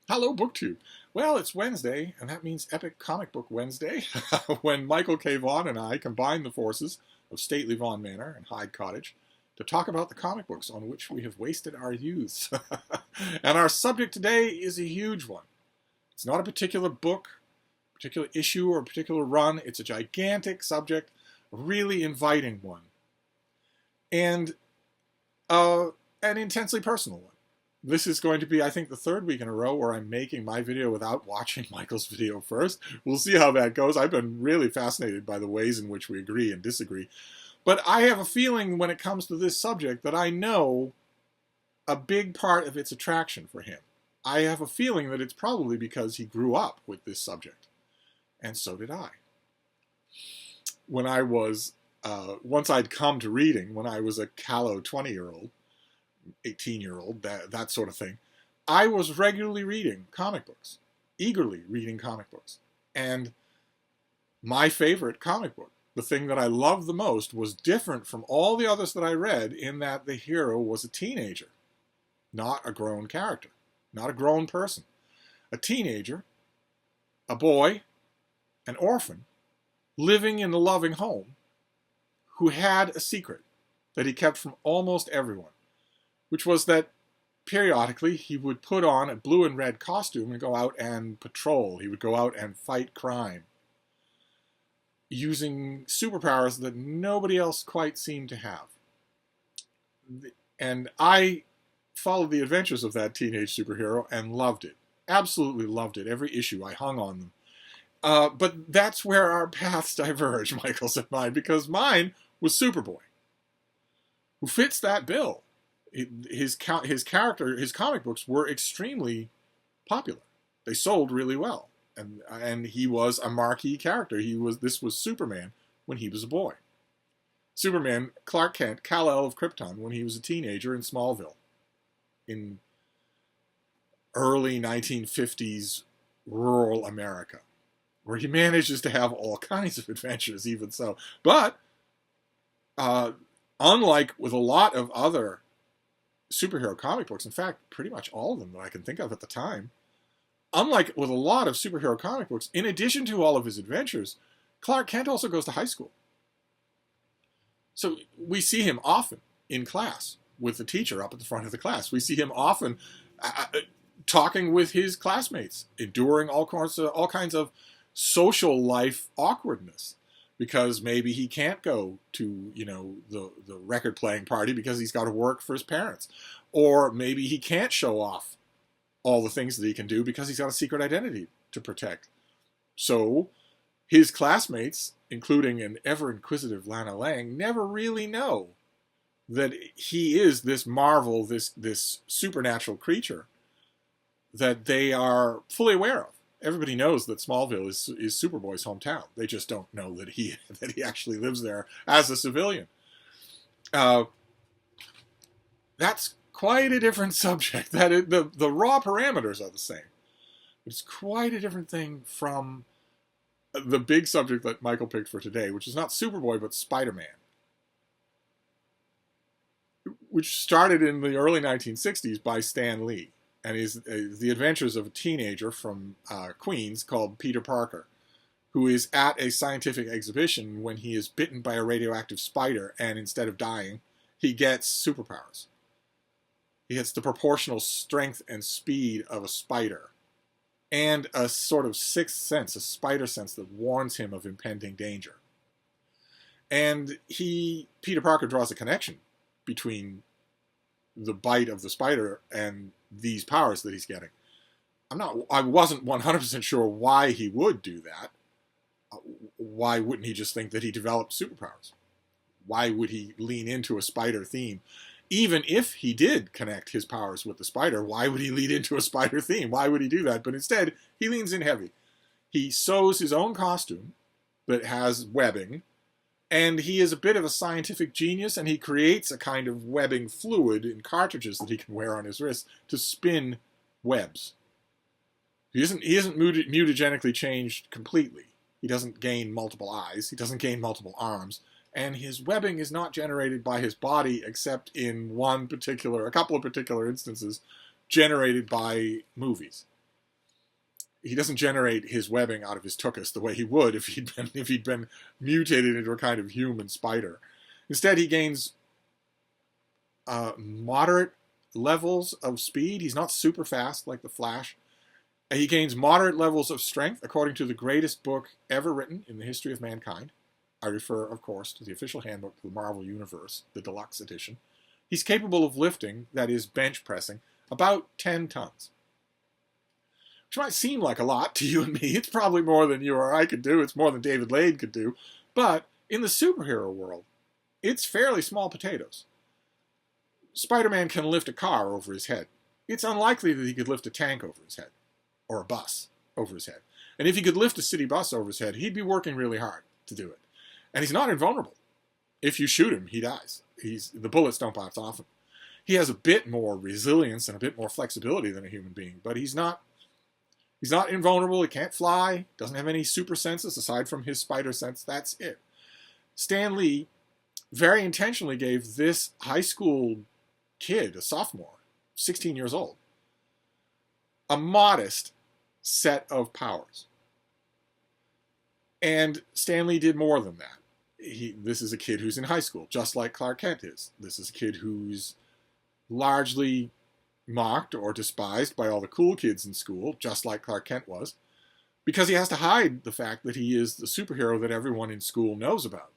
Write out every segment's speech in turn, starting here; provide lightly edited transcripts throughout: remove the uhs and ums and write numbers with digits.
Hello, BookTube. Well, it's Wednesday, and that means Epic Comic Book Wednesday, when Michael K. Vaughan and I combine the forces of stately Vaughan Manor and Hyde Cottage to talk about the comic books on which we have wasted our youths. And our subject today is a huge one. It's not a particular book, particular issue, or a particular run. It's a gigantic subject, a really inviting one, and uh, an intensely personal one. This is going to be, I think, the third week in a row where I'm making my video without watching Michael's video first. We'll see how that goes. I've been really fascinated by the ways in which we agree and disagree. But I have a feeling when it comes to this subject that I know a big part of its attraction for him. I have a feeling that it's probably because he grew up with this subject. And so did I. When I was, once I'd come to reading, when I was a callow 20-year-old, 18-year-old, that sort of thing, I was regularly reading comic books, eagerly reading comic books. And my favorite comic book, the thing that I loved the most, was different from all the others that I read in that the hero was a teenager, not a grown character, not a grown person. A teenager, a boy, an orphan, living in a loving home, who had a secret that he kept from almost everyone, which was that periodically he would put on a blue and red costume and go out and patrol. He would go out and fight crime, using superpowers that nobody else quite seemed to have. And I followed the adventures of that teenage superhero and loved it. Absolutely loved it. Every issue, I hung on them. But that's where our paths diverge, Michael's and mine, because mine was Superboy, who fits that bill. His character, his comic books were extremely popular. They sold really well, and he was a marquee character. This was Superman when he was a boy. Superman, Clark Kent, Kal-El of Krypton, when he was a teenager in Smallville, in early 1950s rural America, where he manages to have all kinds of adventures, even so. But unlike with a lot of other superhero comic books, in fact, pretty much all of them that I can think of at the time, unlike with a lot of superhero comic books, in addition to all of his adventures, Clark Kent also goes to high school. So we see him often in class with the teacher up at the front of the class. We see him often talking with his classmates, enduring all kinds of social life awkwardness, because maybe he can't go to, the record playing party because he's got to work for his parents. Or maybe he can't show off all the things that he can do because he's got a secret identity to protect. So his classmates, including an ever-inquisitive Lana Lang, never really know that he is this marvel, this supernatural creature that they are fully aware of. Everybody knows that Smallville is Superboy's hometown. They just don't know that he actually lives there as a civilian. That's quite a different subject. The raw parameters are the same. It's quite a different thing from the big subject that Michael picked for today, which is not Superboy, but Spider-Man, which started in the early 1960s by Stan Lee, and is the adventures of a teenager from Queens called Peter Parker, who is at a scientific exhibition when he is bitten by a radioactive spider, and instead of dying, he gets superpowers. He gets the proportional strength and speed of a spider, and a sort of sixth sense, a spider sense that warns him of impending danger. And Peter Parker draws a connection between the bite of the spider and these powers that he's getting. I wasn't 100% sure why he would do that. Why wouldn't he just think that he developed superpowers? Why would he lean into a spider theme? Even if he did connect his powers with the spider, why would he lean into a spider theme? Why would he do that? But instead, he leans in heavy. He sews his own costume that has webbing, and he is a bit of a scientific genius, and he creates a kind of webbing fluid in cartridges that he can wear on his wrist to spin webs. He isn't mutagenically changed completely. He doesn't gain multiple eyes. He doesn't gain multiple arms. And his webbing is not generated by his body except in a couple of particular instances, generated by movies. he doesn't generate his webbing out of his tuchus the way he would if he'd been mutated into a kind of human spider. Instead, he gains moderate levels of speed. He's not super fast like the Flash. He gains moderate levels of strength, according to the greatest book ever written in the history of mankind. I refer, of course, to the official handbook to the Marvel Universe, the deluxe edition. He's capable of lifting, that is, bench pressing, about 10 tons. Which might seem like a lot to you and me. It's probably more than you or I could do. It's more than David Lade could do. But in the superhero world, it's fairly small potatoes. Spider-Man can lift a car over his head. It's unlikely that he could lift a tank over his head, or a bus over his head. And if he could lift a city bus over his head, he'd be working really hard to do it. And he's not invulnerable. If you shoot him, he dies. The bullets don't bounce off him. He has a bit more resilience and a bit more flexibility than a human being, but he's not invulnerable. He can't fly, doesn't have any super senses aside from his spider sense. That's it. Stan Lee very intentionally gave this high school kid, a sophomore, 16 years old, a modest set of powers. And Stan Lee did more than that. This is a kid who's in high school, just like Clark Kent is. This is a kid who's largely mocked or despised by all the cool kids in school, just like Clark Kent was, because he has to hide the fact that he is the superhero that everyone in school knows about,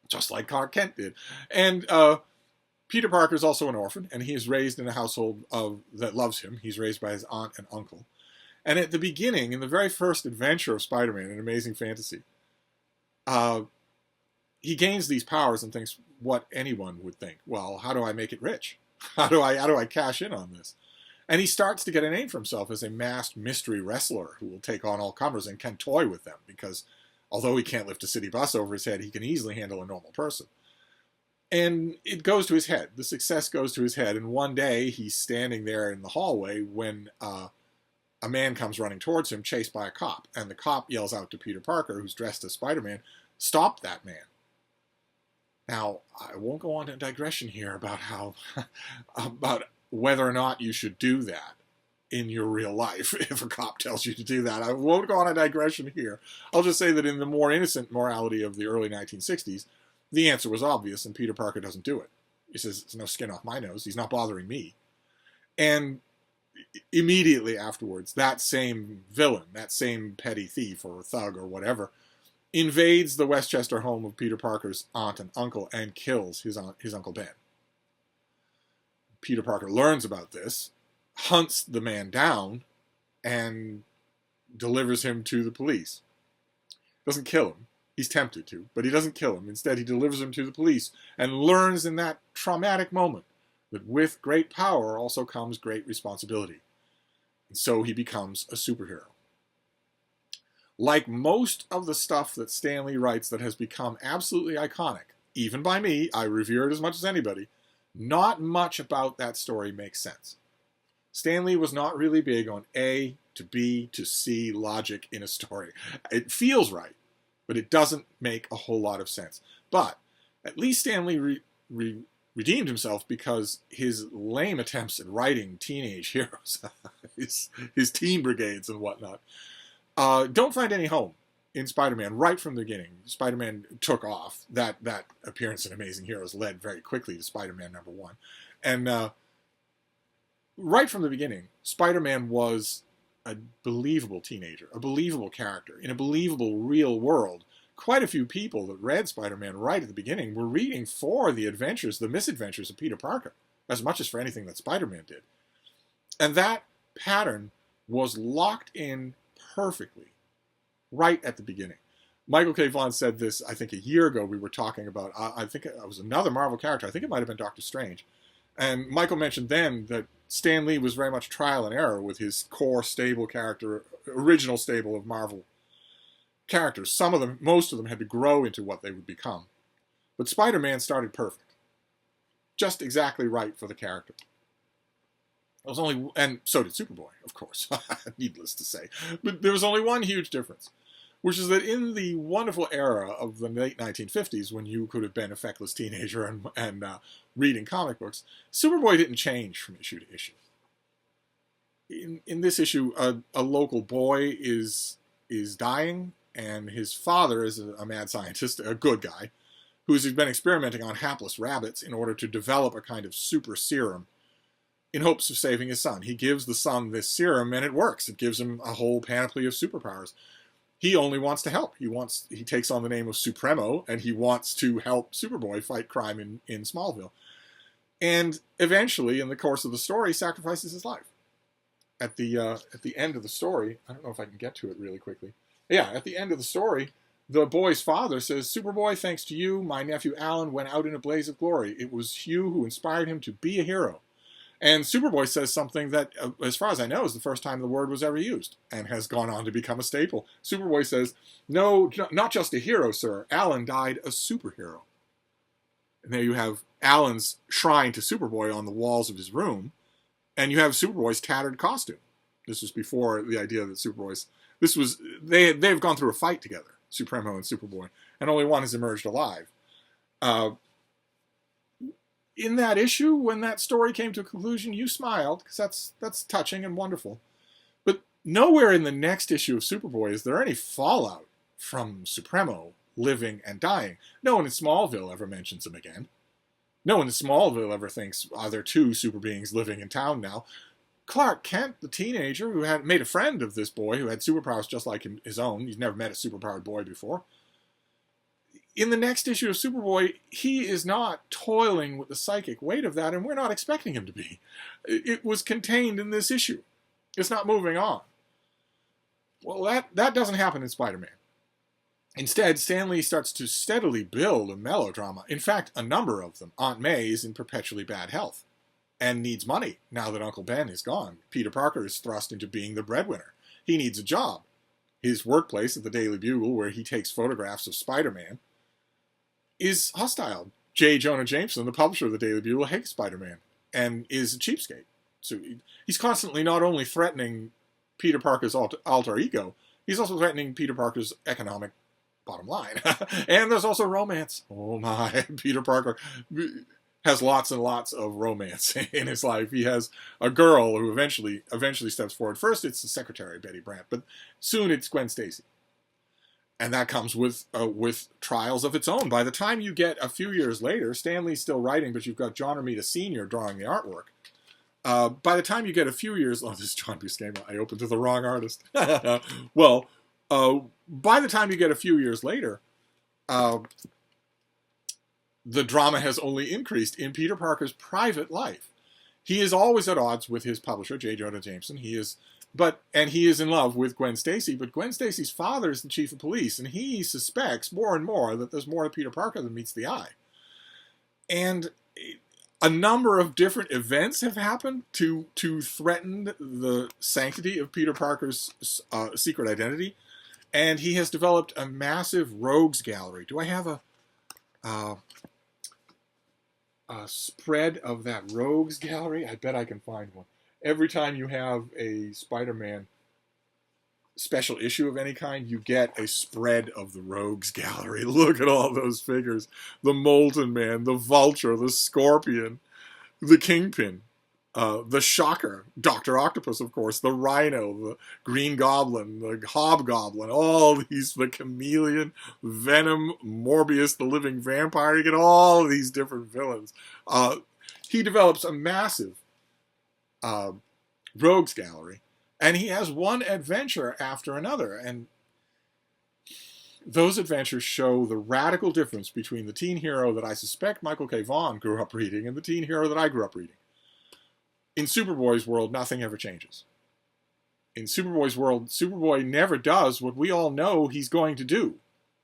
just like Clark Kent did. And Peter Parker is also an orphan, and he is raised in a household that loves him. He's raised by his aunt and uncle. And at the beginning, in the very first adventure of Spider-Man, an Amazing Fantasy, he gains these powers and thinks what anyone would think. Well, how do I make it rich? How do I cash in on this? And he starts to get a name for himself as a masked mystery wrestler who will take on all comers and can toy with them, because although he can't lift a city bus over his head, he can easily handle a normal person. And it goes to his head. The success goes to his head. And one day he's standing there in the hallway when a man comes running towards him, chased by a cop. And the cop yells out to Peter Parker, who's dressed as Spider-Man, "Stop that man." Now, I won't go on a digression here about whether or not you should do that in your real life if a cop tells you to do that. I won't go on a digression here. I'll just say that in the more innocent morality of the early 1960s, the answer was obvious, and Peter Parker doesn't do it. He says, "It's no skin off my nose. He's not bothering me." And immediately afterwards, that same villain, that same petty thief or thug or whatever, invades the Westchester home of Peter Parker's aunt and uncle and kills his Uncle Ben. Peter Parker learns about this, hunts the man down, and delivers him to the police. Doesn't kill him. He's tempted to, but he doesn't kill him. Instead, he delivers him to the police and learns in that traumatic moment that with great power also comes great responsibility. And so he becomes a superhero. Like most of the stuff that Stan Lee writes that has become absolutely iconic, even by me, I revere it as much as anybody, not much about that story makes sense. Stan Lee was not really big on A to B to C logic in a story. It feels right, but it doesn't make a whole lot of sense. But at least Stan Lee redeemed himself, because his lame attempts at writing teenage heroes, his teen brigades and whatnot, don't find any home in Spider-Man right from the beginning. Spider-Man took off. That appearance in Amazing Heroes led very quickly to Spider-Man #1. And right from the beginning, Spider-Man was a believable teenager, a believable character, in a believable real world. Quite a few people that read Spider-Man right at the beginning were reading for the adventures, the misadventures of Peter Parker, as much as for anything that Spider-Man did. And that pattern was locked in perfectly right at the beginning. Michael K. Vaughan said this, I think, a year ago. We were talking about, I think it was another Marvel character. I think it might have been Doctor Strange. And Michael mentioned then that Stan Lee was very much trial and error with his core stable character, original stable of Marvel characters. Some of them, most of them, had to grow into what they would become. But Spider-Man started perfect. Just exactly right for the character. There was only, and so did Superboy, of course, needless to say. But there was only one huge difference, which is that in the wonderful era of the late 1950s, when you could have been a feckless teenager and reading comic books, Superboy didn't change from issue to issue. in this issue, a local boy is dying, and his father is a mad scientist, a good guy, who's been experimenting on hapless rabbits in order to develop a kind of super serum in hopes of saving his son. He gives the son this serum, and it works. It gives him a whole panoply of superpowers. He only wants to help. He takes on the name of Supremo, and he wants to help Superboy fight crime in Smallville. And eventually, in the course of the story, sacrifices his life. At the end of the story, I don't know if I can get to it really quickly. Yeah, at the end of the story, the boy's father says, "Superboy, thanks to you, my nephew Alan went out in a blaze of glory. It was you who inspired him to be a hero." And Superboy says something that, as far as I know, is the first time the word was ever used and has gone on to become a staple. Superboy says, "No, not just a hero, sir. Alan died a superhero." And there you have Alan's shrine to Superboy on the walls of his room, and you have Superboy's tattered costume. This was before the idea that Superboy's... They've gone through a fight together, Supremo and Superboy, and only one has emerged alive. In that issue, when that story came to a conclusion, you smiled, because that's touching and wonderful. But nowhere in the next issue of Superboy is there any fallout from Supremo living and dying. No one in Smallville ever mentions him again. No one in Smallville ever thinks, are there two super beings living in town now? Clark Kent, the teenager who had made a friend of this boy who had superpowers just like his own, he's never met a superpowered boy before. In the next issue of Superboy, he is not toiling with the psychic weight of that, and we're not expecting him to be. It was contained in this issue. It's not moving on. Well, that doesn't happen in Spider-Man. Instead, Stan Lee starts to steadily build a melodrama. In fact, a number of them. Aunt May is in perpetually bad health and needs money now that Uncle Ben is gone. Peter Parker is thrust into being the breadwinner. He needs a job. His workplace at the Daily Bugle, where he takes photographs of Spider-Man, is hostile. J. Jonah Jameson, the publisher of the Daily Bugle, hates Spider-Man and is a cheapskate. So he's constantly not only threatening Peter Parker's alter ego, he's also threatening Peter Parker's economic bottom line. And there's also romance. Oh my, Peter Parker has lots and lots of romance in his life. He has a girl who eventually steps forward. First, it's the secretary, Betty Brant, but soon it's Gwen Stacy. And that comes with trials of its own. By the time you get a few years later, Stan Lee's still writing, but you've got John Romita Sr. drawing the artwork. By the time you get a few years... Oh, this is John Buscema. I opened to the wrong artist. Well, by the time you get a few years later, the drama has only increased in Peter Parker's private life. He is always at odds with his publisher, J. Jonah Jameson. He is in love with Gwen Stacy, but Gwen Stacy's father is the chief of police, and he suspects more and more that there's more to Peter Parker than meets the eye. And a number of different events have happened to threaten the sanctity of Peter Parker's secret identity, and he has developed a massive rogues gallery. Do I have a spread of that rogues gallery? I bet I can find one. Every time you have a Spider-Man special issue of any kind, you get a spread of the rogues gallery. Look at all those figures. The Molten Man, the Vulture, the Scorpion, the Kingpin, the Shocker, Dr. Octopus, of course, the Rhino, the Green Goblin, the Hobgoblin, all these, the Chameleon, Venom, Morbius, the Living Vampire. You get all these different villains. He develops a massive rogues gallery, and he has one adventure after another, and those adventures show the radical difference between the teen hero that I suspect Michael K. Vaughan grew up reading and the teen hero that I grew up reading. In Superboy's world, nothing ever changes. In Superboy's world, Superboy never does what we all know he's going to do,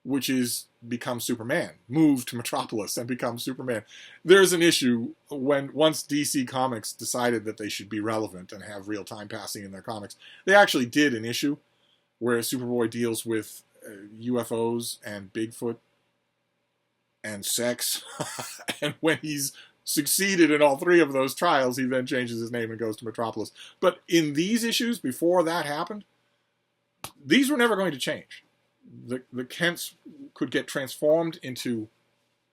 which is become Superman, move to Metropolis and become Superman. There's an issue once DC Comics decided that they should be relevant and have real time passing in their comics. They actually did an issue where Superboy deals with UFOs and Bigfoot and sex. And when he's succeeded in all three of those trials, he then changes his name and goes to Metropolis. But in these issues, before that happened, these were never going to change. The Kents could get transformed into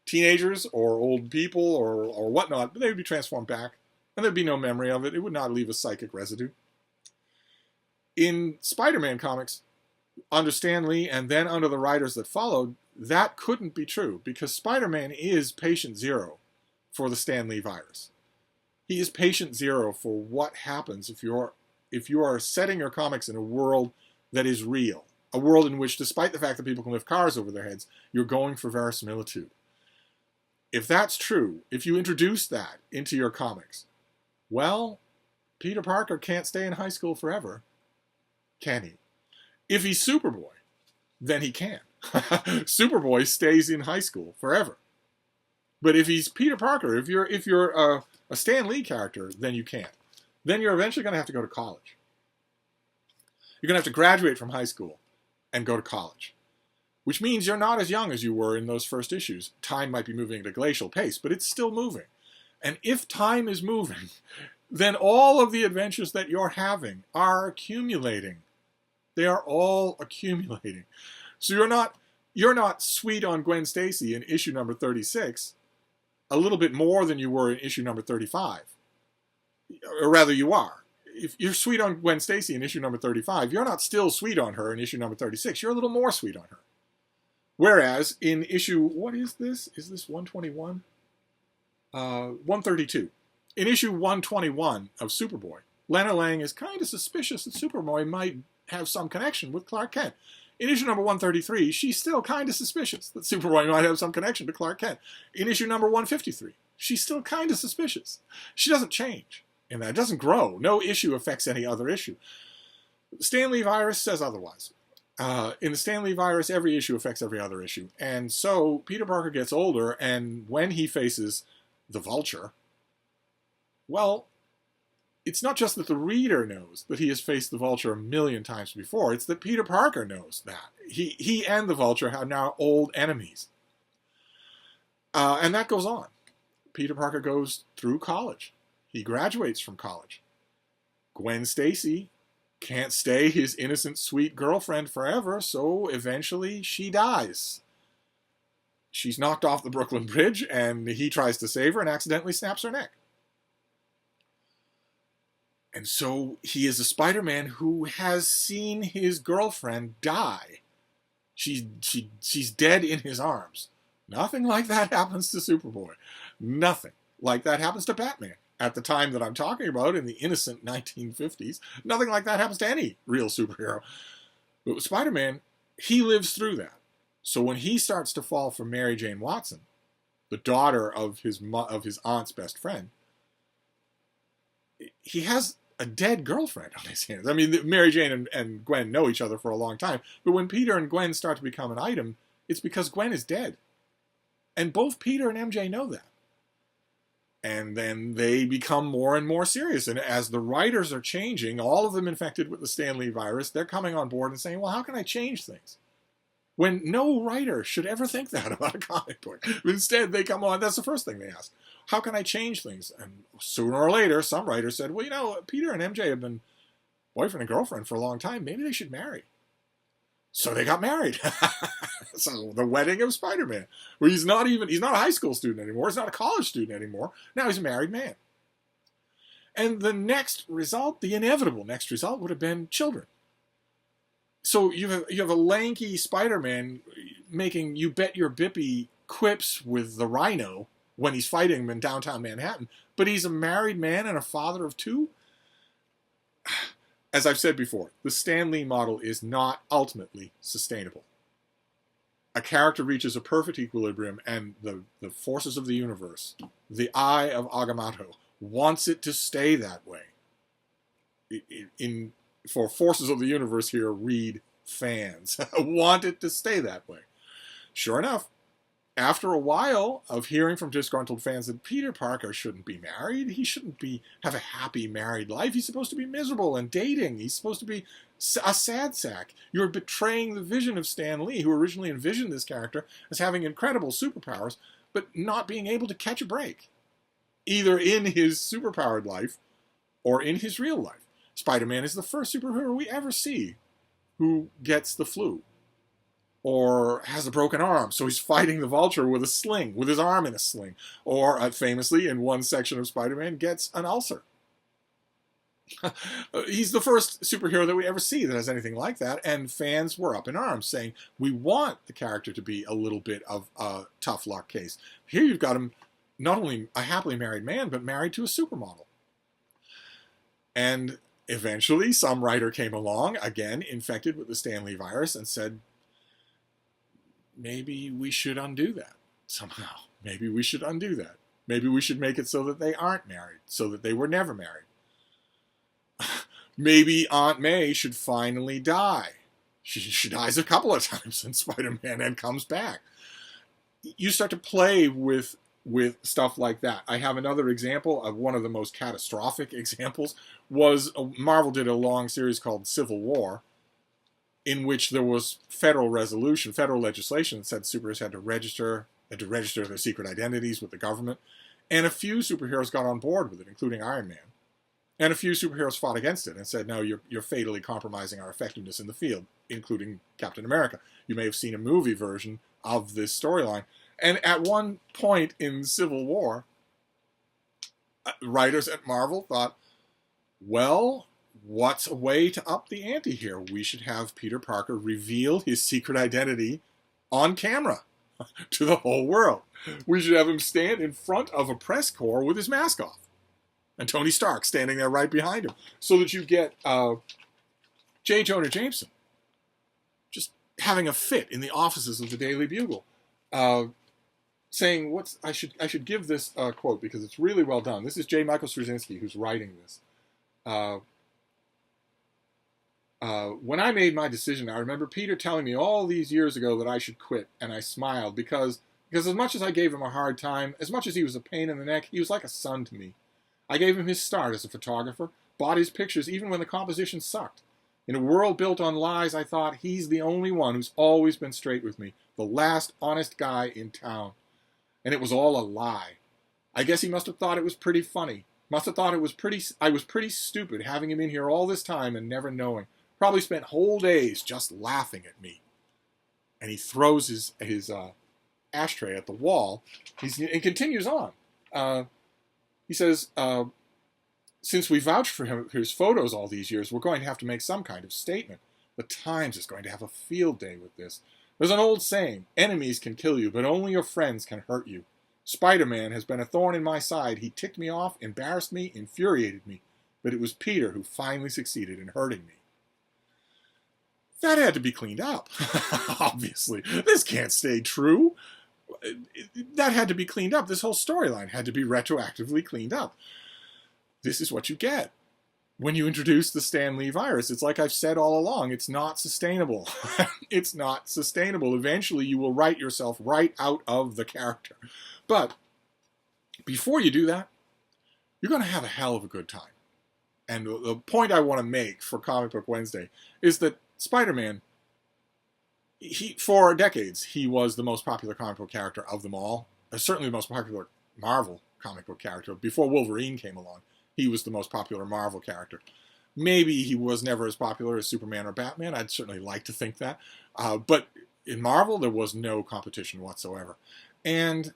teenagers or old people or whatnot, but they would be transformed back, and there'd be no memory of it. It would not leave a psychic residue. In Spider-Man comics, under Stan Lee and then under the writers that followed, that couldn't be true because Spider-Man is patient zero for the Stan Lee virus. He is patient zero for what happens if you are setting your comics in a world that is real, a world in which, despite the fact that people can lift cars over their heads, you're going for verisimilitude. If that's true, if you introduce that into your comics, well, Peter Parker can't stay in high school forever, can he? If he's Superboy, then he can. Superboy stays in high school forever. But if he's Peter Parker, if you're a Stan Lee character, then you can't. Then you're eventually going to have to go to college. You're going to have to graduate from high school and go to college, which means you're not as young as you were in those first issues. Time might be moving at a glacial pace, but it's still moving. And if time is moving, then all of the adventures that you're having are accumulating. They are all accumulating. So you're not sweet on Gwen Stacy in issue number 36, a little bit more than you were in issue number 35. Or rather, you are. If you're sweet on Gwen Stacy in issue number 35, you're not still sweet on her in issue number 36. You're a little more sweet on her. Whereas in issue, what is this? Is this 121? 132. In issue 121 of Superboy, Lena Lang is kind of suspicious that Superboy might have some connection with Clark Kent. In issue number 133, she's still kind of suspicious that Superboy might have some connection to Clark Kent. In issue number 153, she's still kind of suspicious. She doesn't change, and that doesn't grow. No issue affects any other issue. The Stan Lee virus says otherwise. In the Stan Lee virus, every issue affects every other issue. And so Peter Parker gets older, and when he faces the Vulture, well, it's not just that the reader knows that he has faced the Vulture a million times before. It's that Peter Parker knows that. He and the Vulture are now old enemies. And that goes on. Peter Parker goes through college. He graduates from college. Gwen Stacy can't stay his innocent, sweet girlfriend forever, so eventually she dies. She's knocked off the Brooklyn Bridge, and he tries to save her and accidentally snaps her neck. And so he is a Spider-Man who has seen his girlfriend die. She's dead in his arms. Nothing like that happens to Superboy. Nothing like that happens to Batman. At the time that I'm talking about, in the innocent 1950s, nothing like that happens to any real superhero. But with Spider-Man, he lives through that. So when he starts to fall for Mary Jane Watson, the daughter of his aunt's best friend, he has a dead girlfriend on his hands. I mean, Mary Jane and Gwen know each other for a long time, but when Peter and Gwen start to become an item, it's because Gwen is dead. And both Peter and MJ know that. And then they become more and more serious. And as the writers are changing, all of them infected with the Stan Lee virus, they're coming on board and saying, well, how can I change things? When no writer should ever think that about a comic book. Instead, they come on, that's the first thing they ask. How can I change things? And sooner or later, some writer said, well, you know, Peter and MJ have been boyfriend and girlfriend for a long time. Maybe they should marry. So they got married. So the wedding of Spider-Man, where he's not a high school student anymore. He's not a college student anymore. Now he's a married man. And the next result, the inevitable next result, would have been children. So you have a lanky Spider-Man making you bet your bippy quips with the Rhino when he's fighting him in downtown Manhattan, but he's a married man and a father of two? As I've said before, the Stan Lee model is not ultimately sustainable. A character reaches a perfect equilibrium, and the forces of the universe, the Eye of Agamotto, wants it to stay that way. For forces of the universe here, read fans, want it to stay that way. Sure enough, after a while of hearing from disgruntled fans that Peter Parker shouldn't be married, he shouldn't have a happy married life, he's supposed to be miserable and dating, he's supposed to be a sad sack. You're betraying the vision of Stan Lee, who originally envisioned this character as having incredible superpowers, but not being able to catch a break, either in his superpowered life or in his real life. Spider-Man is the first superhero we ever see who gets the flu or has a broken arm, so he's fighting the Vulture with a sling, with his arm in a sling, or famously in one section of Spider-Man gets an ulcer. He's the first superhero that we ever see that has anything like that, and fans were up in arms saying, we want the character to be a little bit of a tough luck case. Here you've got him not only a happily married man, but married to a supermodel. And eventually some writer came along, again infected with the Stan Lee virus, and said, maybe we should undo that somehow. Maybe we should undo that. Maybe we should make it so that they aren't married, so that they were never married. Maybe Aunt May should finally die. She dies a couple of times in Spider-Man and comes back. You start to play with stuff like that. I have another example of one of the most catastrophic examples. Was Marvel did a long series called Civil War, in which there was federal legislation that said superheroes had to register their secret identities with the government. And a few superheroes got on board with it, including Iron Man. And a few superheroes fought against it and said, no, you're fatally compromising our effectiveness in the field, including Captain America. You may have seen a movie version of this storyline. And at one point in Civil War, writers at Marvel thought, well, what's a way to up the ante here? We should have Peter Parker reveal his secret identity on camera to the whole world. We should have him stand in front of a press corps with his mask off, and Tony Stark standing there right behind him, so that you get J. Jonah Jameson just having a fit in the offices of the Daily Bugle, saying, I should give this quote because it's really well done. This is J. Michael Straczynski who's writing this. When I made my decision, I remember Peter telling me all these years ago that I should quit, and I smiled because as much as I gave him a hard time, as much as he was a pain in the neck, he was like a son to me. I gave him his start as a photographer, bought his pictures even when the composition sucked. In a world built on lies, I thought, he's the only one who's always been straight with me, the last honest guy in town. And it was all a lie. I guess he must have thought it was pretty funny. Must have thought I was pretty stupid having him in here all this time and never knowing. Probably spent whole days just laughing at me. And he throws his ashtray at the wall. He continues on. He says, since we vouched for his photos all these years, we're going to have to make some kind of statement. The Times is going to have a field day with this. There's an old saying, enemies can kill you, but only your friends can hurt you. Spider-Man has been a thorn in my side. He ticked me off, embarrassed me, infuriated me. But it was Peter who finally succeeded in hurting me. That had to be cleaned up, obviously. This can't stay true. That had to be cleaned up. This whole storyline had to be retroactively cleaned up. This is what you get when you introduce the Stan Lee virus. It's like I've said all along, it's not sustainable. It's not sustainable. Eventually you will write yourself right out of the character. But before you do that, you're going to have a hell of a good time. And the point I want to make for Comic Book Wednesday is that Spider-Man, for decades, he was the most popular comic book character of them all. Certainly the most popular Marvel comic book character. Before Wolverine came along, he was the most popular Marvel character. Maybe he was never as popular as Superman or Batman. I'd certainly like to think that. But in Marvel, there was no competition whatsoever. And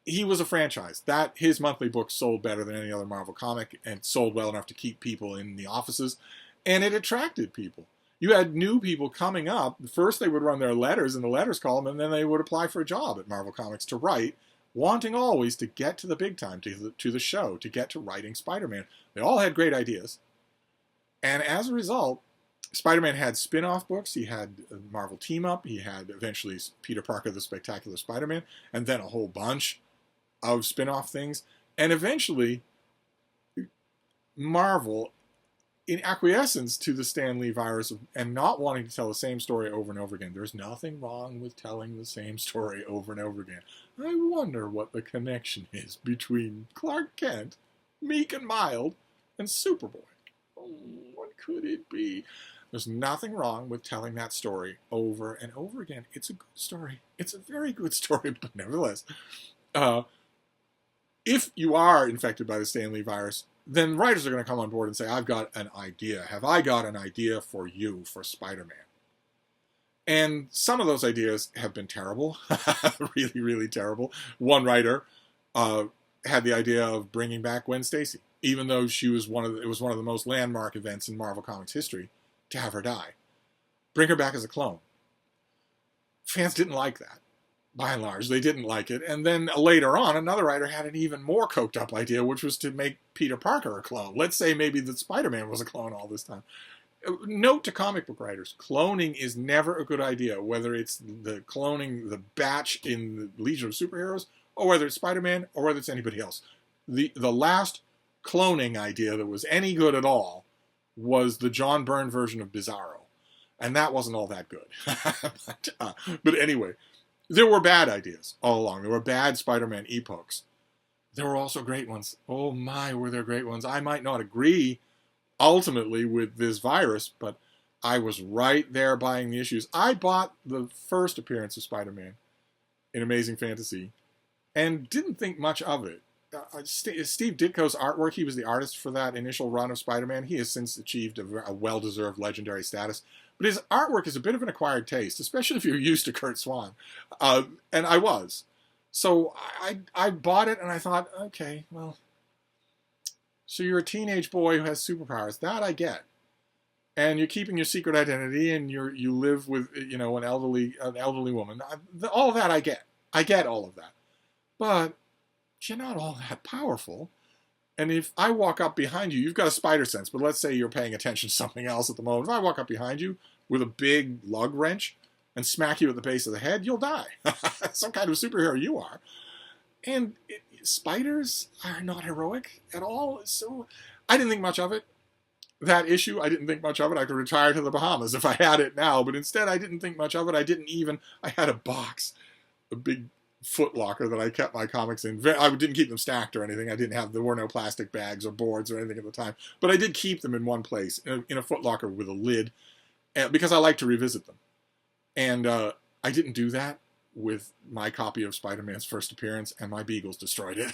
he was a franchise. His monthly books sold better than any other Marvel comic and sold well enough to keep people in the offices. And it attracted people. You had new people coming up. First, they would run their letters in the letters column, and then they would apply for a job at Marvel Comics to write, wanting always to get to the big time, to the show, to get to writing Spider-Man. They all had great ideas. And as a result, Spider-Man had spin-off books. He had Marvel Team Up. He had eventually Peter Parker, the Spectacular Spider-Man, and then a whole bunch of spin-off things. And eventually, Marvel, in acquiescence to the Stan Lee virus and not wanting to tell the same story over and over again. There's nothing wrong with telling the same story over and over again. I wonder what the connection is between Clark Kent, meek and mild, and Superboy. Oh, what could it be? There's nothing wrong with telling that story over and over again. It's a good story. It's a very good story, but nevertheless, if you are infected by the Stan Lee virus, then writers are going to come on board and say, I've got an idea. Have I got an idea for you, for Spider-Man? And some of those ideas have been terrible, really, really terrible. One writer had the idea of bringing back Gwen Stacy even though she was it was one of the most landmark events in Marvel Comics history to have her die. Bring her back as a clone. Fans didn't like that. By and large, they didn't like it. And then later on, another writer had an even more coked up idea, which was to make Peter Parker a clone. Let's say maybe that Spider-Man was a clone all this time. Note to comic book writers, cloning is never a good idea, whether it's the cloning the batch in the Legion of Superheroes, or whether it's Spider-Man, or whether it's anybody else. The last cloning idea that was any good at all was the John Byrne version of Bizarro. And that wasn't all that good. But anyway, there were bad ideas all along. There were bad Spider-Man epochs. There were also great ones. Oh my, were there great ones. I might not agree ultimately with this virus, but I was right there buying the issues. I bought the first appearance of Spider-Man in Amazing Fantasy and didn't think much of it. Steve Ditko's artwork, he was the artist for that initial run of Spider-Man. He has since achieved a well-deserved legendary status. But his artwork is a bit of an acquired taste, especially if you're used to Kurt Swan. And I was. So I bought it and I thought, okay, well, so you're a teenage boy who has superpowers. That I get. And you're keeping your secret identity and you live with, an elderly woman. All of that I get. I get all of that. But you're not all that powerful. And if I walk up behind you, you've got a spider sense, but let's say you're paying attention to something else at the moment. If I walk up behind you with a big lug wrench and smack you at the base of the head, you'll die. Some kind of superhero you are. And spiders are not heroic at all. So I didn't think much of it. That issue, I didn't think much of it. I could retire to the Bahamas if I had it now, but instead I didn't think much of it. I had a box, a big foot locker that I kept my comics in. I didn't keep them stacked or anything. There were no plastic bags or boards or anything at the time. But I did keep them in one place, in a foot locker with a lid, because I like to revisit them. And I didn't do that with my copy of Spider-Man's first appearance, and my beagles destroyed it.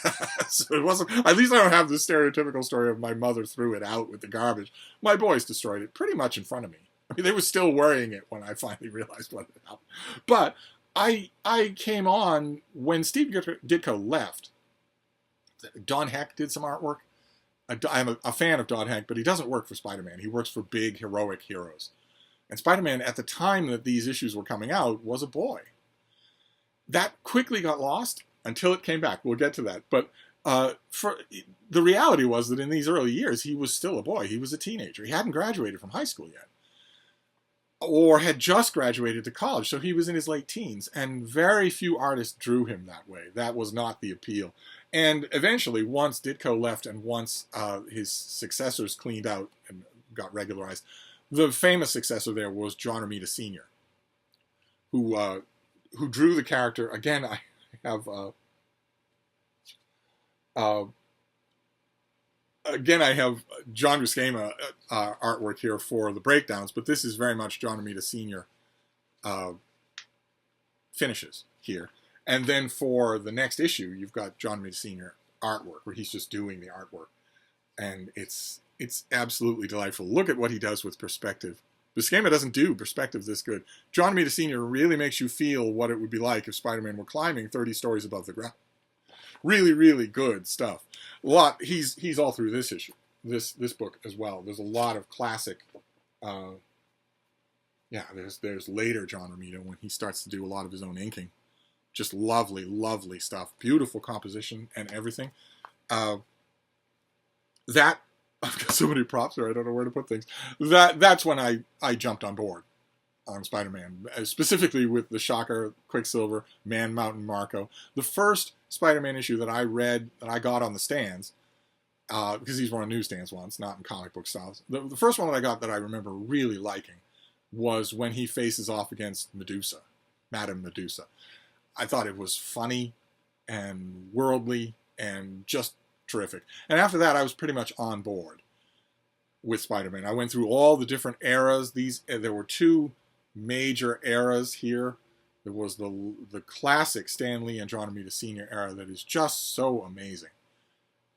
So it wasn't, at least I don't have the stereotypical story of my mother threw it out with the garbage. My boys destroyed it pretty much in front of me. I mean, they were still worrying it when I finally realized what had happened. But I came on when Steve Ditko left. Don Heck did some artwork. I'm a fan of Don Heck, but he doesn't work for Spider-Man. He works for big, heroic heroes. And Spider-Man, at the time that these issues were coming out, was a boy. That quickly got lost until it came back. We'll get to that. But the reality was that in these early years, he was still a boy. He was a teenager. He hadn't graduated from high school yet, or had just graduated to college. So he was in his late teens, and very few artists drew him that way. That was not the appeal. And eventually, once Ditko left and once his successors cleaned out and got regularized, the famous successor there was John Romita Sr., who drew the character. Again, I have John Buscema artwork here for the breakdowns, but this is very much John Romita Sr. Finishes here. And then for the next issue, you've got John Romita Sr. artwork, where he's just doing the artwork. And it's absolutely delightful. Look at what he does with perspective. Buscema doesn't do perspective this good. John Romita Sr. really makes you feel what it would be like if Spider-Man were climbing 30 stories above the ground. Really, really good stuff. He's all through this issue, this book as well. There's a lot of classic. There's later John Romita when he starts to do a lot of his own inking. Just lovely, lovely stuff. Beautiful composition and everything. I've got so many props there, I don't know where to put things. That's when I jumped on board on Spider-Man, specifically with the Shocker, Quicksilver, Man Mountain, Marco. The first Spider-Man issue that I read, that I got on the stands, because these were on newsstands once, not in comic book styles. The first one that I got that I remember really liking was when he faces off against Medusa, Madame Medusa. I thought it was funny and worldly and just terrific. And after that, I was pretty much on board with Spider-Man. I went through all the different eras. There were two major eras here. There was the classic Stan Lee and John Romita Sr. era that is just so amazing.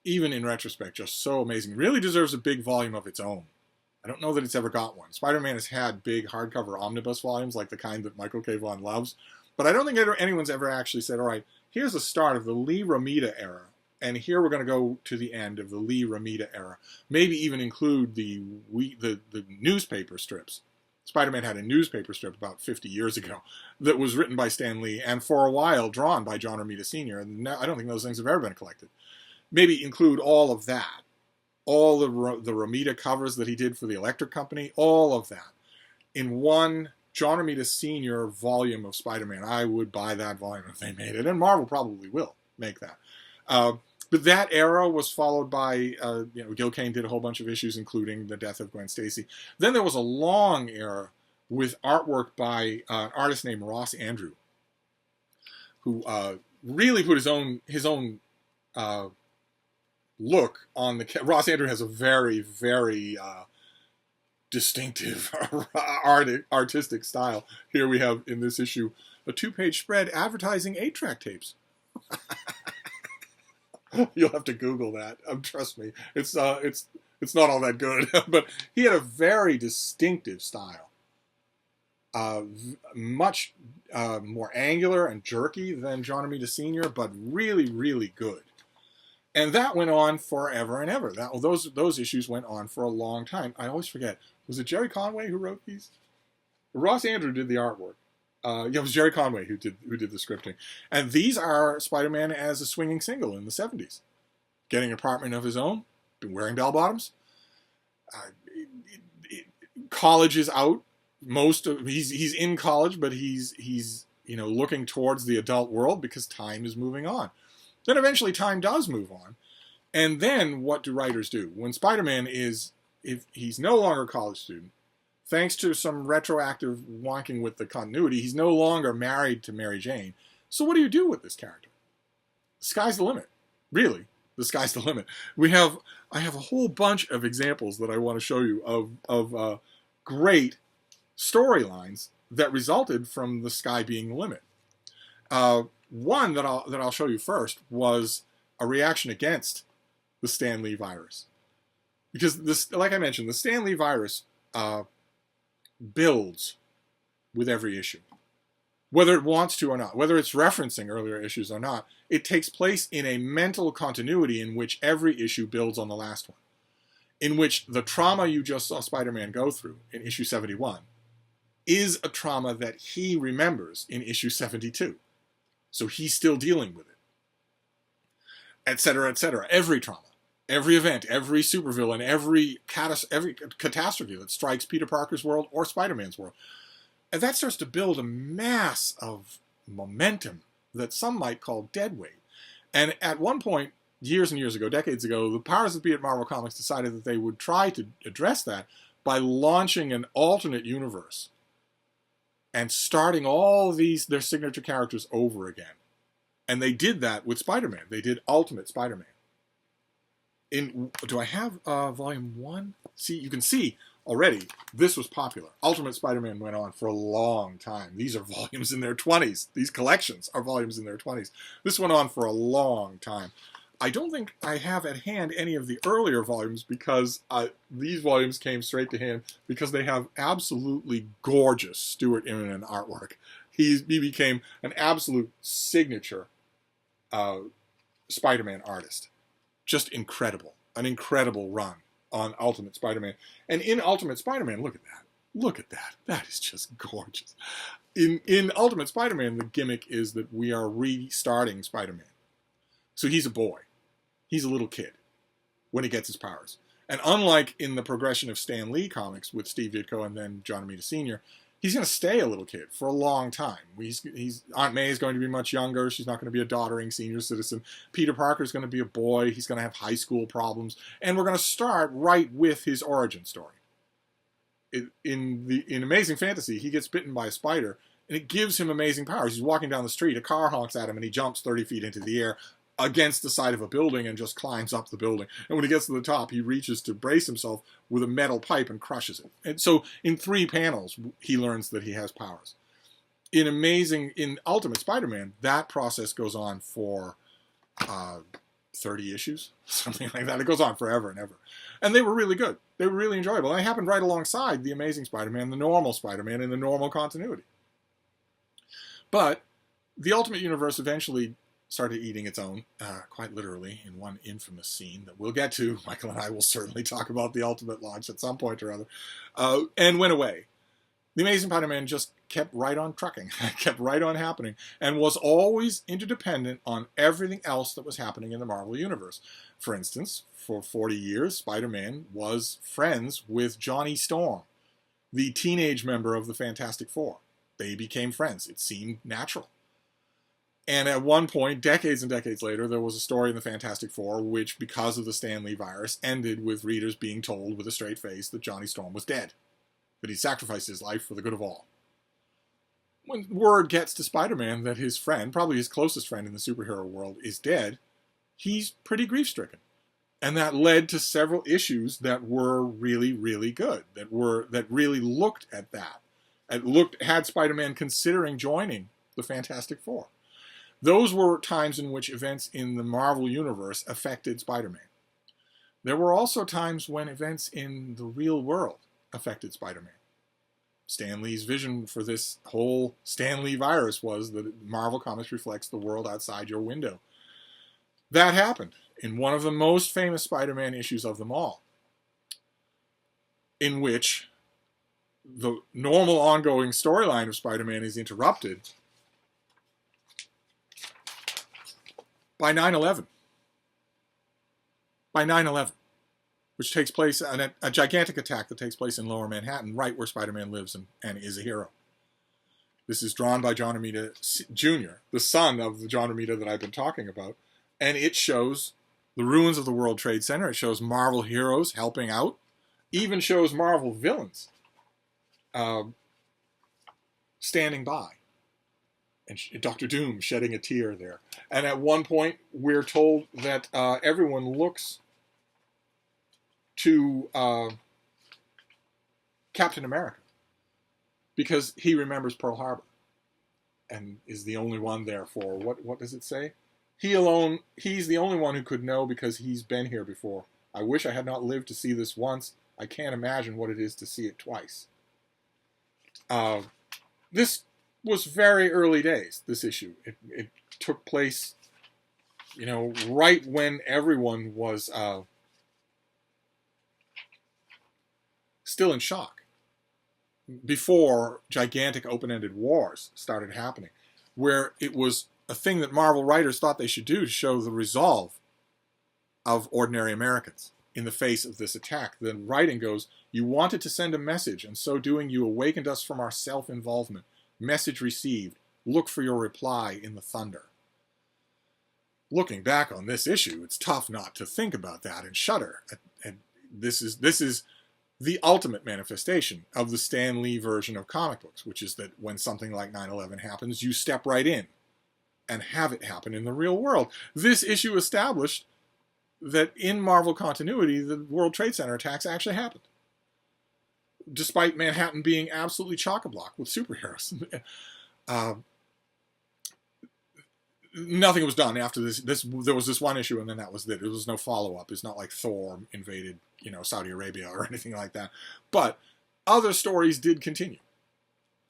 Even in retrospect, just so amazing. Really deserves a big volume of its own. I don't know that it's ever got one. Spider-Man has had big hardcover omnibus volumes, like the kind that Michael K. Vaughan loves. But I don't think anyone's ever actually said, all right, here's the start of the Lee Romita era. And here we're going to go to the end of the Lee Romita era. Maybe even include the newspaper strips. Spider-Man had a newspaper strip about 50 years ago that was written by Stan Lee and for a while drawn by John Romita Sr. And I don't think those things have ever been collected. Maybe include all of that. All the Romita covers that he did for the Electric Company, all of that in one John Romita Sr. volume of Spider-Man. I would buy that volume if they made it, and Marvel probably will make that. But that era was followed by, Gil Kane did a whole bunch of issues, including the death of Gwen Stacy. Then there was a long era with artwork by an artist named Ross Andru, who really put his own look on the. Ross Andru has a very, very distinctive artistic style. Here we have in this issue a 2-page spread advertising 8-track tapes. You'll have to Google that. Trust me, it's not all that good. But he had a very distinctive style, much more angular and jerky than John Romita Sr., but really, really good. And that went on forever and ever. Those issues went on for a long time. I always forget. Was it Jerry Conway who wrote these? Ross Andru did the artwork. It was Jerry Conway who did the scripting. And these are Spider-Man as a swinging single in the 70s. Getting an apartment of his own, been wearing bell-bottoms. College is out. He's in college, but he's looking towards the adult world because time is moving on. Then eventually time does move on. And then what do writers do? When Spider-Man if he's no longer a college student, thanks to some retroactive wonking with the continuity, he's no longer married to Mary Jane. So what do you do with this character? The sky's the limit. Really, the sky's the limit. I have a whole bunch of examples that I want to show you of great storylines that resulted from the sky being the limit. One that I'll show you first was a reaction against the Stan Lee virus. Because this, like I mentioned, the Stan Lee virus builds with every issue. Whether it wants to or not, whether it's referencing earlier issues or not, it takes place in a mental continuity in which every issue builds on the last one. In which the trauma you just saw Spider-Man go through in issue 71 is a trauma that he remembers in issue 72. So he's still dealing with it. Etc., etc. Every trauma. Every event, every supervillain, every catastrophe that strikes Peter Parker's world or Spider-Man's world. And that starts to build a mass of momentum that some might call deadweight. And at one point, years and years ago, decades ago, the powers that be at Marvel Comics decided that they would try to address that by launching an alternate universe and starting all their signature characters over again. And they did that with Spider-Man. They did Ultimate Spider-Man. Do I have volume 1? See, you can see already this was popular. Ultimate Spider-Man went on for a long time. These are volumes in their 20s. These collections are volumes in their 20s. This went on for a long time. I don't think I have at hand any of the earlier volumes because these volumes came straight to hand because they have absolutely gorgeous Stuart Immonen artwork. He became an absolute signature Spider-Man artist. Just incredible. An incredible run on Ultimate Spider-Man. And in Ultimate Spider-Man, look at that. Look at that. That is just gorgeous. In Ultimate Spider-Man, the gimmick is that we are restarting Spider-Man. So he's a boy. He's a little kid when he gets his powers. And unlike in the progression of Stan Lee comics with Steve Ditko and then John Romita Sr., he's going to stay a little kid for a long time. Aunt May is going to be much younger. She's not going to be a doddering senior citizen. Peter Parker is going to be a boy. He's going to have high school problems. And we're going to start right with his origin story. In Amazing Fantasy, he gets bitten by a spider, and it gives him amazing powers. He's walking down the street, a car honks at him, and he jumps 30 feet into the air against the side of a building and just climbs up the building. And when he gets to the top, he reaches to brace himself with a metal pipe and crushes it. And so in 3 panels, he learns that he has powers. In Ultimate Spider-Man, that process goes on for 30 issues, something like that. It goes on forever and ever. And they were really good. They were really enjoyable. And they happened right alongside the Amazing Spider-Man, the normal Spider-Man, in the normal continuity. But the Ultimate Universe eventually started eating its own, quite literally, in one infamous scene that we'll get to. Michael and I will certainly talk about the Ultimate launch at some point or other, and went away. The Amazing Spider-Man just kept right on trucking, kept right on happening, and was always interdependent on everything else that was happening in the Marvel Universe. For instance, for 40 years, Spider-Man was friends with Johnny Storm, the teenage member of the Fantastic Four. They became friends. It seemed natural. And at one point, decades and decades later, there was a story in the Fantastic Four which, because of the Stan Lee virus, ended with readers being told with a straight face that Johnny Storm was dead, that he sacrificed his life for the good of all. When word gets to Spider-Man that his friend, probably his closest friend in the superhero world, is dead, he's pretty grief-stricken. And that led to several issues that were really, really good, that really looked at that, had Spider-Man considering joining the Fantastic Four. Those were times in which events in the Marvel Universe affected Spider-Man. There were also times when events in the real world affected Spider-Man. Stan Lee's vision for this whole Stan Lee virus was that Marvel Comics reflects the world outside your window. That happened in one of the most famous Spider-Man issues of them all, in which the normal ongoing storyline of Spider-Man is interrupted by 9/11. By 9/11, which takes place, a gigantic attack that takes place in Lower Manhattan, right where Spider-Man lives and is a hero. This is drawn by John Romita Jr., the son of the John Romita that I've been talking about, and it shows the ruins of the World Trade Center. It shows Marvel heroes helping out, even shows Marvel villains standing by. And Dr. Doom shedding a tear there. And at one point, we're told that everyone looks to Captain America because he remembers Pearl Harbor and is the only one there for, what does it say? He's the only one who could know because he's been here before. I wish I had not lived to see this once. I can't imagine what it is to see it twice. This was very early days, this issue. It took place, right when everyone was still in shock, before gigantic open-ended wars started happening, where it was a thing that Marvel writers thought they should do to show the resolve of ordinary Americans in the face of this attack. The writing goes, "You wanted to send a message, and so doing you awakened us from our self-involvement. Message received. Look for your reply in the thunder." Looking back on this issue, it's tough not to think about that and shudder. And this is the ultimate manifestation of the Stan Lee version of comic books, which is that when something like 9/11 happens, you step right in and have it happen in the real world. This issue established that in Marvel continuity, the World Trade Center attacks actually happened, despite Manhattan being absolutely chock-a-block with superheroes. Nothing was done after this. There was this one issue, and then that was it. There was no follow-up. It's not like Thor invaded, Saudi Arabia or anything like that. But other stories did continue,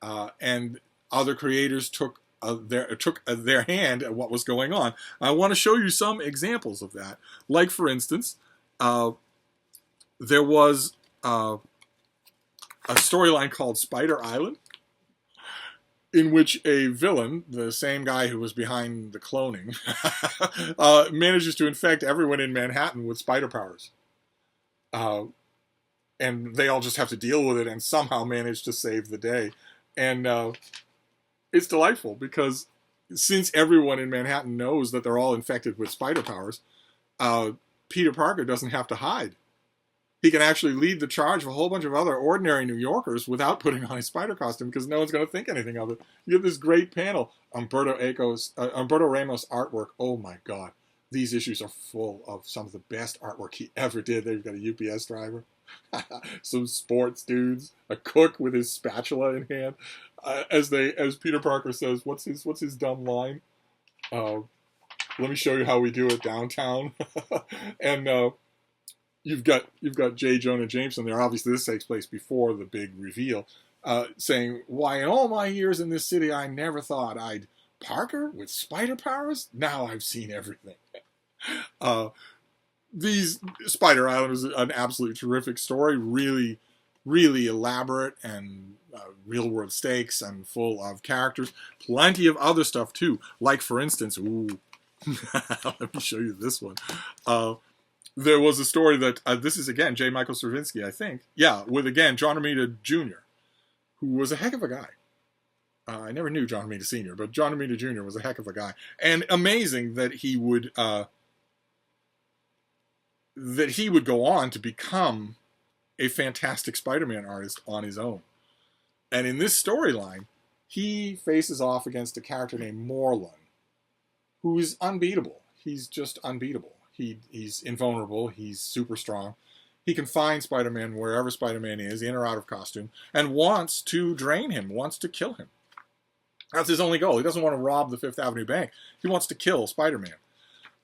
and other creators took their hand at what was going on. I want to show you some examples of that. Like, for instance, there was a storyline called Spider Island, in which a villain, the same guy who was behind the cloning, manages to infect everyone in Manhattan with spider powers. And they all just have to deal with it and somehow manage to save the day. And it's delightful because since everyone in Manhattan knows that they're all infected with spider powers, Peter Parker doesn't have to hide. He can actually lead the charge of a whole bunch of other ordinary New Yorkers without putting on his spider costume because no one's going to think anything of it. You get this great panel. Umberto Ramos artwork. Oh my God. These issues are full of some of the best artwork he ever did. They've got a UPS driver, some sports dudes, a cook with his spatula in hand. As Peter Parker says, what's his dumb line? Let me show you how we do it downtown. And You've got J. Jonah Jameson there. Obviously, this takes place before the big reveal, saying, "Why, in all my years in this city, I never thought I'd Parker with spider powers? Now I've seen everything. These Spider Island is an absolutely terrific story, really, really elaborate and real world stakes and full of characters. Plenty of other stuff too, like for instance, ooh, let me show you this one. There was a story that this is again J. Michael Straczynski, I think. Yeah, with again John Romita Jr., who was a heck of a guy. I never knew John Romita Sr., but John Romita Jr. was a heck of a guy, and amazing that he would go on to become a fantastic Spider-Man artist on his own. And in this storyline, he faces off against a character named Morlun, who is unbeatable. He's just unbeatable. He's invulnerable. He's super strong. He can find Spider-Man wherever Spider-Man is, in or out of costume, and wants to drain him, wants to kill him. That's his only goal. He doesn't want to rob the Fifth Avenue Bank. He wants to kill Spider-Man.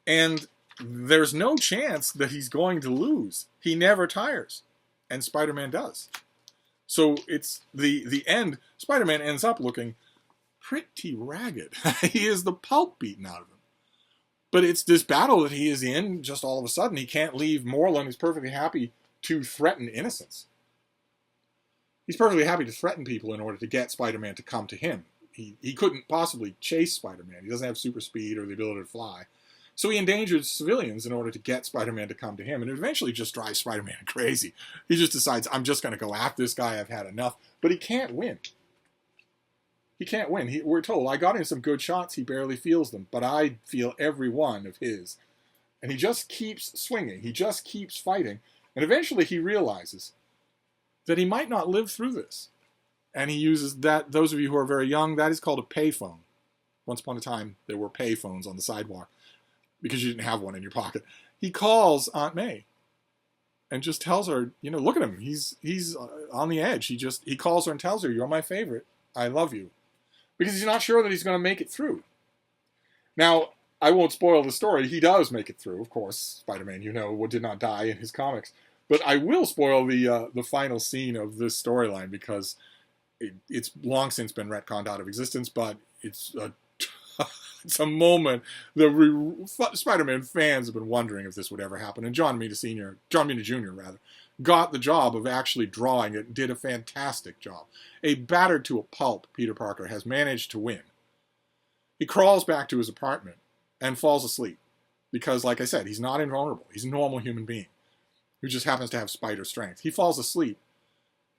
And there's no chance that he's going to lose. He never tires. And Spider-Man does. So it's the end. Spider-Man ends up looking pretty ragged. He is the pulp beaten out of him. But it's this battle that he is in, just all of a sudden. He can't leave Morlun. He's perfectly happy to threaten innocence. He's perfectly happy to threaten people in order to get Spider-Man to come to him. He couldn't possibly chase Spider-Man. He doesn't have super speed or the ability to fly. So he endangers civilians in order to get Spider-Man to come to him. And it eventually just drives Spider-Man crazy. He just decides, I'm just going to go after this guy. I've had enough. But he can't win. He can't win. We're told, I got him some good shots. He barely feels them. But I feel every one of his. And he just keeps swinging. He just keeps fighting. And eventually he realizes that he might not live through this. And he uses that, those of you who are very young, that is called a payphone. Once upon a time, there were payphones on the sidewalk because you didn't have one in your pocket. He calls Aunt May and just tells her, you know, look at him. He's on the edge. He calls her and tells her, you're my favorite. I love you. Because he's not sure that he's going to make it through. Now, I won't spoil the story. He does make it through, of course. Spider-Man, you know, did not die in his comics. But I will spoil the final scene of this storyline because it's long since been retconned out of existence, but it's a moment that Spider-Man fans have been wondering if this would ever happen. And John Romita Jr. got the job of actually drawing it and did a fantastic job. A battered to a pulp Peter Parker has managed to win. He crawls back to his apartment and falls asleep because, like I said, he's not invulnerable. He's a normal human being who just happens to have spider strength. He falls asleep.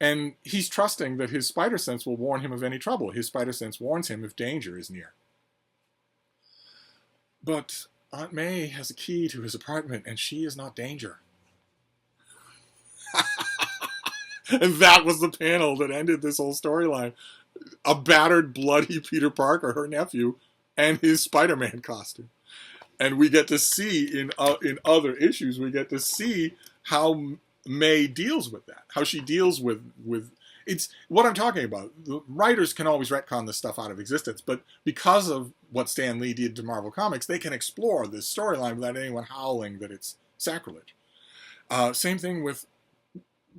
And he's trusting that his spider sense will warn him of any trouble. His spider sense warns him if danger is near. But Aunt May has a key to his apartment, and she is not danger. And that was the panel that ended this whole storyline. A battered, bloody Peter Parker, her nephew, and his Spider-Man costume. And we get to see, in other issues, we get to see how May deals with that, how she deals with it's what I'm talking about. The writers can always retcon this stuff out of existence, but because of what Stan Lee did to Marvel Comics, they can explore this storyline without anyone howling that it's sacrilege. Same thing with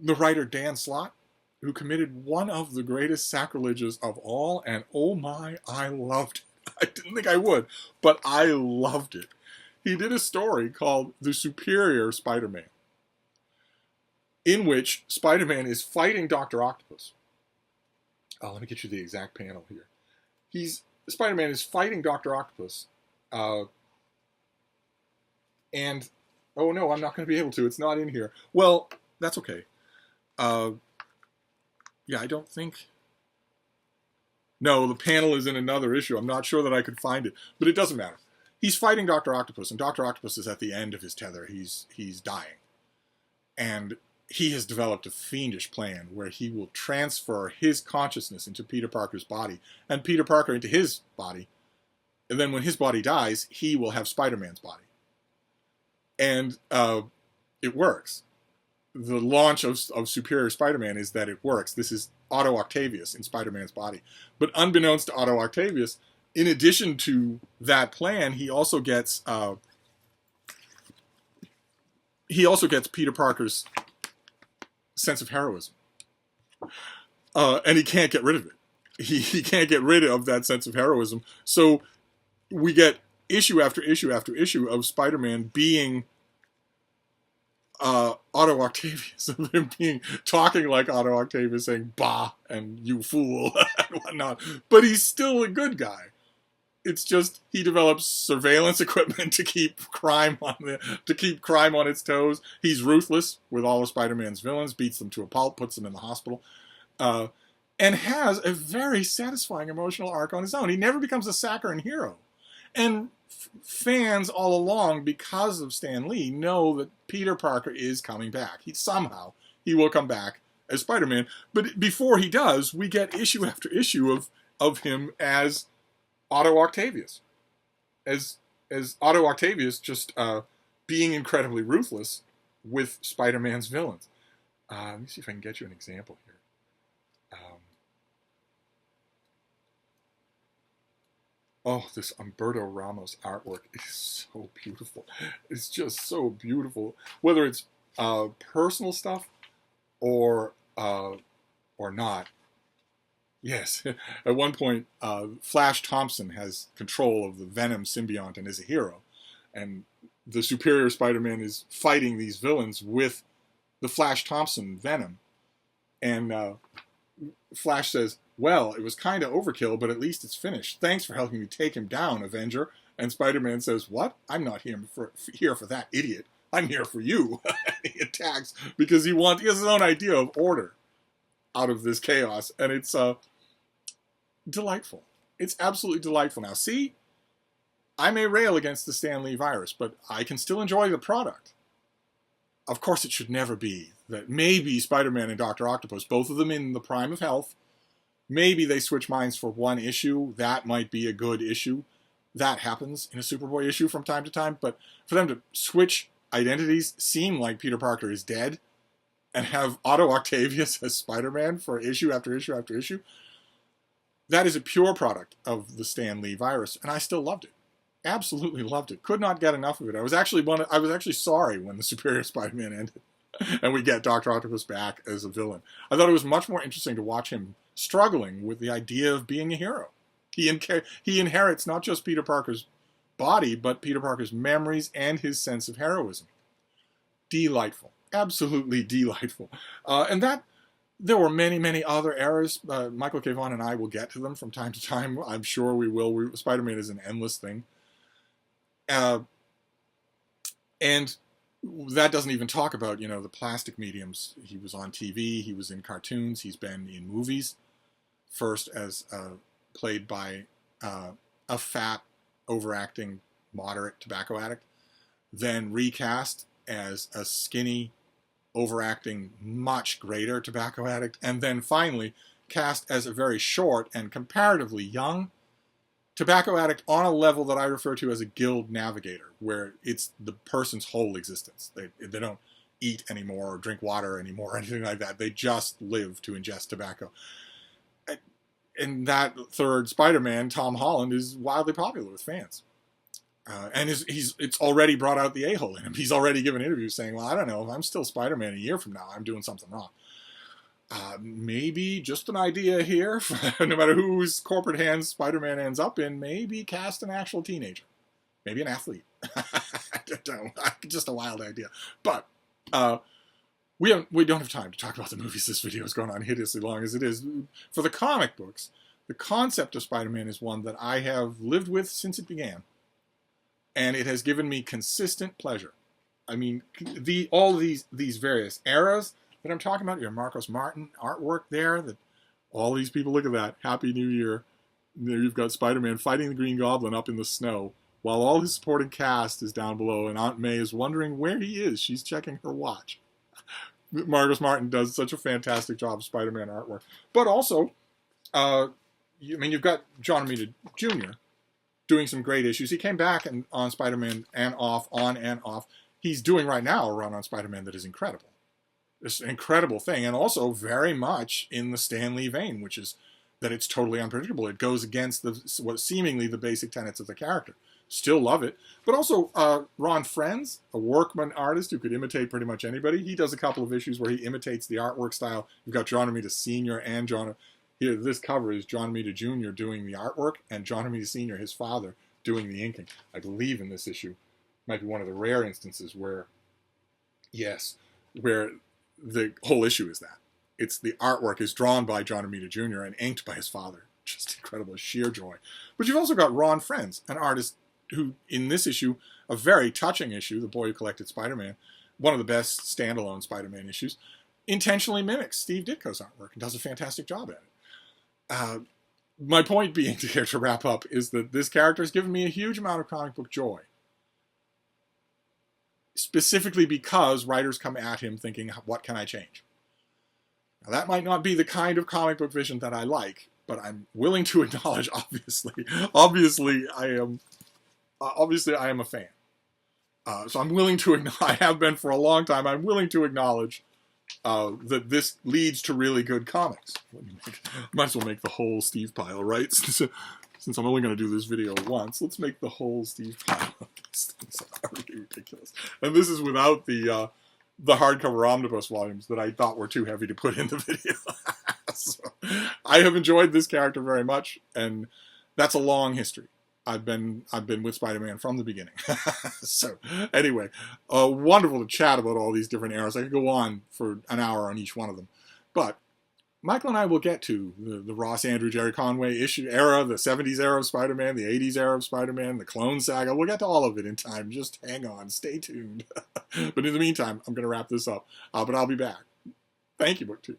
the writer Dan Slott, who committed one of the greatest sacrileges of all, and oh my, I loved it. I didn't think I would, but I loved it. He did a story called The Superior Spider-Man, in which Spider-Man is fighting Dr. Octopus. Oh, let me get you the exact panel here. Spider-Man is fighting Dr. Octopus. And, oh no, I'm not going to be able to. It's not in here. Well, that's okay. Yeah, I don't think... No, the panel is in another issue. I'm not sure that I could find it. But it doesn't matter. He's fighting Dr. Octopus, and Dr. Octopus is at the end of his tether. He's dying. And he has developed a fiendish plan where he will transfer his consciousness into Peter Parker's body and Peter Parker into his body. And then when his body dies, he will have Spider-Man's body. And it works. The launch of Superior Spider-Man is that it works. This is Otto Octavius in Spider-Man's body. But unbeknownst to Otto Octavius, in addition to that plan, he also gets Peter Parker's sense of heroism. And he can't get rid of it. he can't get rid of that sense of heroism. So we get issue after issue after issue of Spider-Man being Otto Octavius, of him talking like Otto Octavius, saying "bah" and "you fool" and whatnot. But he's still a good guy. It's just he develops surveillance equipment to keep crime on its toes. He's ruthless with all of Spider-Man's villains, beats them to a pulp, puts them in the hospital, and has a very satisfying emotional arc on his own. He never becomes a saccharine hero. And fans all along, because of Stan Lee, know that Peter Parker is coming back. He will come back as Spider-Man. But before he does, we get issue after issue of him as Otto Octavius. As Otto Octavius, just being incredibly ruthless with Spider-Man's villains. Let me see if I can get you an example here. This Humberto Ramos artwork is so beautiful. It's just so beautiful. Whether it's personal stuff or not. Yes, at one point, Flash Thompson has control of the Venom symbiote and is a hero. And the Superior Spider-Man is fighting these villains with the Flash Thompson Venom. And Flash says, "Well, it was kind of overkill, but at least it's finished. Thanks for helping me take him down, Avenger." And Spider-Man says, "What? I'm not here for that idiot. I'm here for you." He attacks because he has his own idea of order out of this chaos. And it's delightful. It's absolutely delightful. Now, see, I may rail against the Stan Lee virus, but I can still enjoy the product. Of course, it should never be that maybe Spider-Man and Dr. Octopus, both of them in the prime of health, maybe they switch minds for one issue. That might be a good issue. That happens in a Superboy issue from time to time. But for them to switch identities, seem like Peter Parker is dead, and have Otto Octavius as Spider-Man for issue after issue after issue, that is a pure product of the Stan Lee virus, and I still loved it. Absolutely loved it. Could not get enough of it. I was actually sorry when the Superior Spider-Man ended, and we get Dr. Octopus back as a villain. I thought it was much more interesting to watch him struggling with the idea of being a hero. He inherits not just Peter Parker's body, but Peter Parker's memories and his sense of heroism. Delightful. Absolutely delightful. And that there were many, many other eras. Michael K. Vaughan and I will get to them from time to time. I'm sure we will. Spider-Man is an endless thing. And that doesn't even talk about, the plastic mediums. He was on TV, he was in cartoons, he's been in movies. First as played by a fat, overacting, moderate tobacco addict. Then recast as a skinny, overacting, much greater tobacco addict. And then finally cast as a very short and comparatively young tobacco addict on a level that I refer to as a guild navigator, where it's the person's whole existence. They don't eat anymore or drink water anymore or anything like that. They just live to ingest tobacco. And that third Spider-Man, Tom Holland, is wildly popular with fans. And it's already brought out the a-hole in him. He's already given interviews saying, well, I don't know, if I'm still Spider-Man a year from now, I'm doing something wrong. Maybe just an idea here, no matter whose corporate hands Spider-Man ends up in, maybe cast an actual teenager. Maybe an athlete. I don't know. Just a wild idea. But we don't have time to talk about the movies. This video is going on hideously long as it is. For the comic books, the concept of Spider-Man is one that I have lived with since it began. And it has given me consistent pleasure. I mean, all these various eras that I'm talking about, your Marcos Martin artwork there, that all these people, look at that, Happy New Year. There you've got Spider-Man fighting the Green Goblin up in the snow, while all his supporting cast is down below, and Aunt May is wondering where he is. She's checking her watch. Marcos Martin does such a fantastic job of Spider-Man artwork. But also, you've got John Romita Jr., doing some great issues. He came back on Spider-Man on and off. He's doing right now a run on Spider-Man that is incredible. It's an incredible thing, and also very much in the Stan Lee vein, which is that it's totally unpredictable. It goes against what seemingly the basic tenets of the character. Still love it. But also Ron Frenz, a workman artist who could imitate pretty much anybody. He does a couple of issues where he imitates the artwork style. You've got John Romita Sr. and Here, this cover is John Romita Jr. doing the artwork and John Romita Sr., his father, doing the inking. I believe in this issue might be one of the rare instances where, yes, where the whole issue is that. It's the artwork is drawn by John Romita Jr. and inked by his father. Just incredible, sheer joy. But you've also got Ron Frenz, an artist who, in this issue, a very touching issue, The Boy Who Collected Spider-Man, one of the best standalone Spider-Man issues, intentionally mimics Steve Ditko's artwork and does a fantastic job at it. My point being here to wrap up is that this character has given me a huge amount of comic book joy. Specifically because writers come at him thinking, what can I change? Now, that might not be the kind of comic book vision that I like, but I'm willing to acknowledge, obviously I am a fan. So I'm willing to, I have been for a long time, I'm willing to acknowledge that this leads to really good comics. Might as well make the whole Steve pile, right? Since I'm only going to do this video once, let's make the whole Steve pile. These things are really ridiculous. And this is without the hardcover omnibus volumes that I thought were too heavy to put in the video. So, I have enjoyed this character very much, and that's a long history. I've been with Spider-Man from the beginning. So anyway, wonderful to chat about all these different eras. I could go on for an hour on each one of them, but Michael and I will get to the Ross Andru, Jerry Conway issue era, the 70s era of Spider-Man, the 80s era of Spider-Man, the Clone Saga. We'll get to all of it in time. Just hang on, stay tuned. But in the meantime, I'm going to wrap this up. But I'll be back. Thank you, BookTube.